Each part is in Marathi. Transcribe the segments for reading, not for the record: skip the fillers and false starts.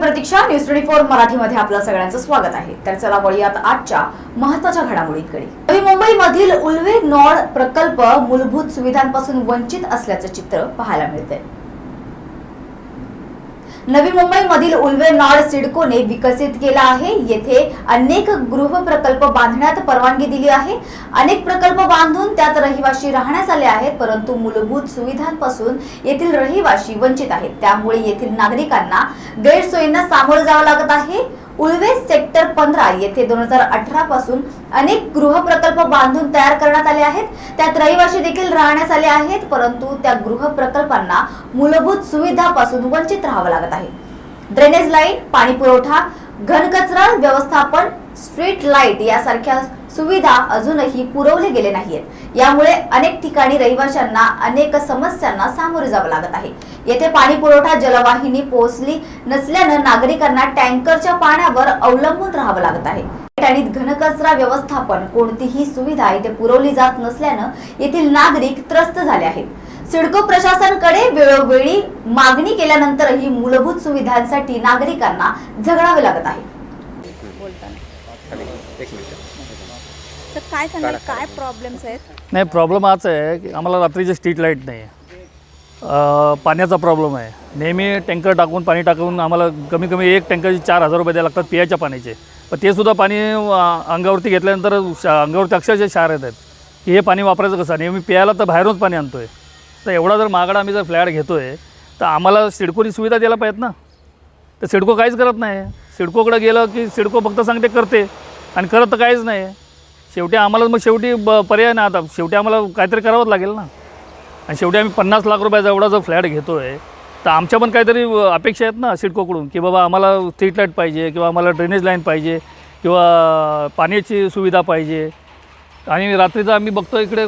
प्रतीक्षा न्यूज 24 मराठीमध्ये आपलं सगळ्यांचं स्वागत आहे। तर चला वळूयात आजच्या महत्त्वाच्या घडामोडींकडे। नवी मुंबईमधील उल्वे नॉड प्रकल्प मूलभूत सुविधांपासून वंचित असल्याचं चित्र पाहायला मिळतंय। नवी मुंबईमधील उल्वे नॉड सिडकोने विकसित केला आहे। येथे अनेक गृह प्रकल्प बांधण्यात परवानगी दिली आहे। अनेक प्रकल्प बांधून त्यात रहिवासी राहण्यास आले आहेत, परंतु मूलभूत सुविधांपासून येथील रहिवासी वंचित आहेत। त्यामुळे येथील नागरिकांना गैरसोयींना सामोरे जावं लागत आहे। उल्वे सेक्टर 15 येथे 2018 पासून अनेक गृह प्रकल्प बांधून तयार करण्यात आले आहेत। त्यात रहिवासी देखील राहण्यास आले आहेत, परंतु त्या गृह प्रकल्पांना मूलभूत सुविधांपासून वंचित राहावं लागत आहे। ड्रेनेज लाईन, पाणी पुरवठा, घनकचरा व्यवस्थापन, स्ट्रीट लाईट यासारख्या सुविधा अजूनही पुरवले गेले नाहीत। यामुळे अनेक ठिकाणी रहिवाशांना अनेक समस्यांना सामोरे जावं लागत आहे। येथे पाणी पुरवठा जलवाहिनी पोहोचली नसल्याने नागरिकांना टँकरच्या पाण्यावर अवलंबून राहावं लागत आहे। आणि घनकचरा व्यवस्थापन कोणतीही सुविधा इथे पुरवली जात नसल्याने येथील नागरिक त्रस्त झाले आहेत। सिडको प्रशासनाकडे वेळोवेळी मागणी केल्यानंतरही मूलभूत सुविधांसाठी नागरिकांना झगडावे लागत आहे। तर काय सांगाल, काय प्रॉब्लेम्स आहेत? नाही, प्रॉब्लेम हाच आहे की आम्हाला रात्रीचे स्ट्रीट लाईट नाही आहे, पाण्याचा प्रॉब्लेम आहे। नेहमी टँकर टाकून पाणी टाकून आम्हाला कमी कमी एक टँकरचे 4,000 रुपये द्यावे लागतात पियाच्या पाण्याचे। पण ते सुद्धा पाणी अंगावरती घेतल्यानंतर अंगावरती अक्षरशः क्षार येत आहेत की हे पाणी वापरायचं कसं। नेहमी प्यायला तर बाहेरूनच पाणी आणतो आहे। तर एवढा जर महागडा आम्ही जर फ्लॅट घेतो आहे तर आम्हाला सिडकोनी सुविधा द्यायला पाहिजेत ना। तर सिडको काहीच करत नाही। सिडकोकडे गेलं की सिडको फक्त सांगते करते आणि करत तर काहीच नाही। शेवटी आम्हाला मग पर्याय नाही, आता शेवटी आम्हाला काहीतरी करावंच लागेल ना। आणि शेवटी आम्ही 50 लाख रुपयाचा एवढा जर फ्लॅट घेतो आहे तर आमच्या पण काहीतरी अपेक्षा आहेत ना सिडकोकडून की बाबा आम्हाला स्ट्रीट लाईट पाहिजे किंवा आम्हाला ड्रेनेज लाईन पाहिजे किंवा पाण्याची सुविधा पाहिजे। आणि रात्रीचं आम्ही बघतो इकडे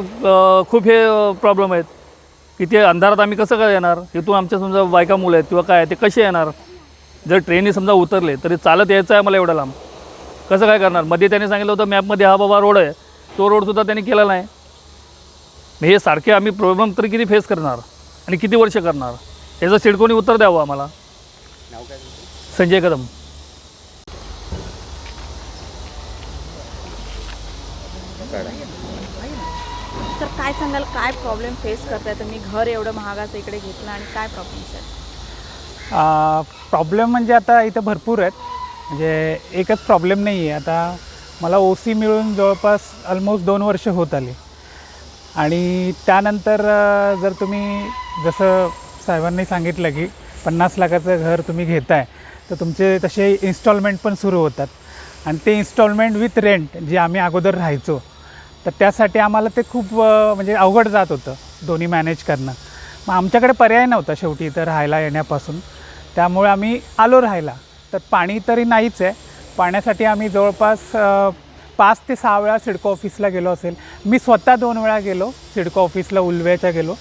खूप हे प्रॉब्लेम आहेत की ते अंधारात आम्ही कसं काय येणार। इथून आमच्या समजा बायका मुलं आहेत किंवा काय ते कसे येणार। जर ट्रेनने समजा उतरले तरी चालत यायचं आहे मला एवढं लांब, कसं काय करणार। मध्ये त्यांनी सांगितलं होतं मॅपमध्ये हा बाबा रोड आहे, तो रोडसुद्धा त्यांनी केला नाही। हे सारखे आम्ही प्रॉब्लेम तरी किती फेस करणार आणि किती वर्ष करणार, याचं सिडकोनी उत्तर द्यावं आम्हाला। संजय कदम। सर काय सांगाल, काय प्रॉब्लेम फेस करताय तुम्ही? घर एवढं महागाचं इकडे घेतलं आणि काय प्रॉब्लेम्स आहेत? प्रॉब्लेम म्हणजे आता इथं भरपूर आहेत, म्हणजे एकच प्रॉब्लेम नाही आहे। आता मला OC मिळून जवळपास ऑलमोस्ट 2 वर्ष होत आली आणि त्यानंतर जर तुम्ही जसं साहेबांनी सांगितलं की 50 लाखाचं घर तुम्ही घेताय तर तुमचे तसे इन्स्टॉलमेंट पण सुरू होतात आणि ते इन्स्टॉलमेंट विथ रेंट जे आम्ही अगोदर राहायचो तर त्यासाठी आम्हाला ते खूप म्हणजे अवघड जात होतं दोन्ही मॅनेज करणं। मग आमच्याकडे पर्याय नव्हता शेवटी इथं राहायला येण्यापासून, त्यामुळे आम्ही आलो राहायला। तर पाणी तरी नाहीच आहे, पाण्यासाठी आम्ही जवळपास 5 ते 6 वेळा सिडको ऑफिसला गेलो असेल। मी स्वतः 2 वेळा गेलो सिडको ऑफिसला, उल्वेच्या गेलो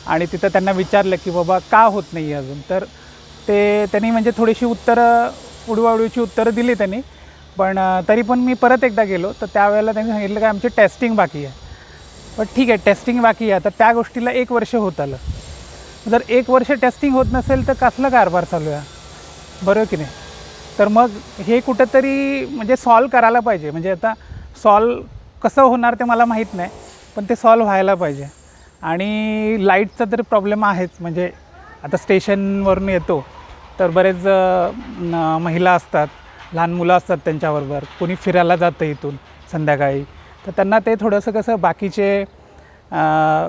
आणि तिथं त्यांना विचारलं की बाबा का होत नाही अजून। तर त्यांनी म्हणजे थोडीशी उत्तरं उडवाउडवीची उत्तरं दिली त्यांनी, पण तरी पण मी परत एकदा गेलो तर त्यावेळेला त्यांनी सांगितलं की आमची टेस्टिंग बाकी आहे। पण ठीक आहे, टेस्टिंग बाकी आहे, तर त्या गोष्टीला 1 वर्ष होत आलं। जर 1 वर्ष टेस्टिंग होत नसेल तर कसलं कारभार चालू आहे, बरोबर की नाही। तर मग हे कुठंतरी म्हणजे सॉल्व करायला पाहिजे। म्हणजे आता सॉल्व कसं होणार ते मला माहीत नाही, पण ते सॉल्व व्हायला पाहिजे। आणि लाईटचा तर प्रॉब्लेम आहेच, म्हणजे आता स्टेशनवरून येतो तर बरेच महिला असतात, लहान मुलं असतात त्यांच्याबरोबर, कोणी फिरायला जातं इथून संध्याकाळी, तर त्यांना ते थोडंसं कसं बाकीचे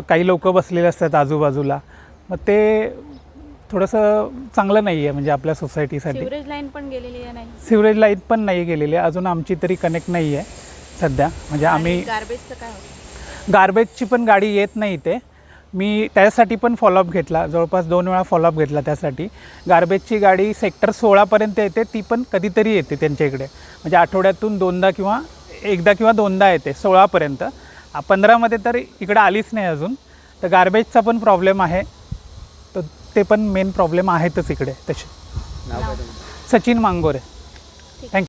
काही लोक बसलेले असतात आजूबाजूला, मग ते थोडंसं चांगलं नाही आहे म्हणजे आपल्या सोसायटीसाठी। सिवरेज लाईन पण गेलेली आहे? नाही, सिवरेज लाईन पण नाही गेलेली आहे अजून, आमची तरी कनेक्ट नाही आहे सध्या। म्हणजे आम्ही गार्बेजचं काय होतं? गार्बेजची पण गाडी येत नाही ते, मी त्यासाठी पण फॉलोअप घेतला, जवळपास 2 वेळा फॉलोअप घेतला त्यासाठी। गार्बेजची गाडी सेक्टर 16पर्यंत येते, ती पण कधीतरी येते त्यांच्या इकडे, म्हणजे आठवड्यातून 2दा किंवा 1दा किंवा 2दा येते 16पर्यंत। 15मध्ये तर इकडे आलीच नाही अजून। तर गार्बेजचा पण प्रॉब्लेम आहे, तर ते पण मेन प्रॉब्लेम आहेतच इकडे तसे। सचिन मांगोरे। थँक्यू।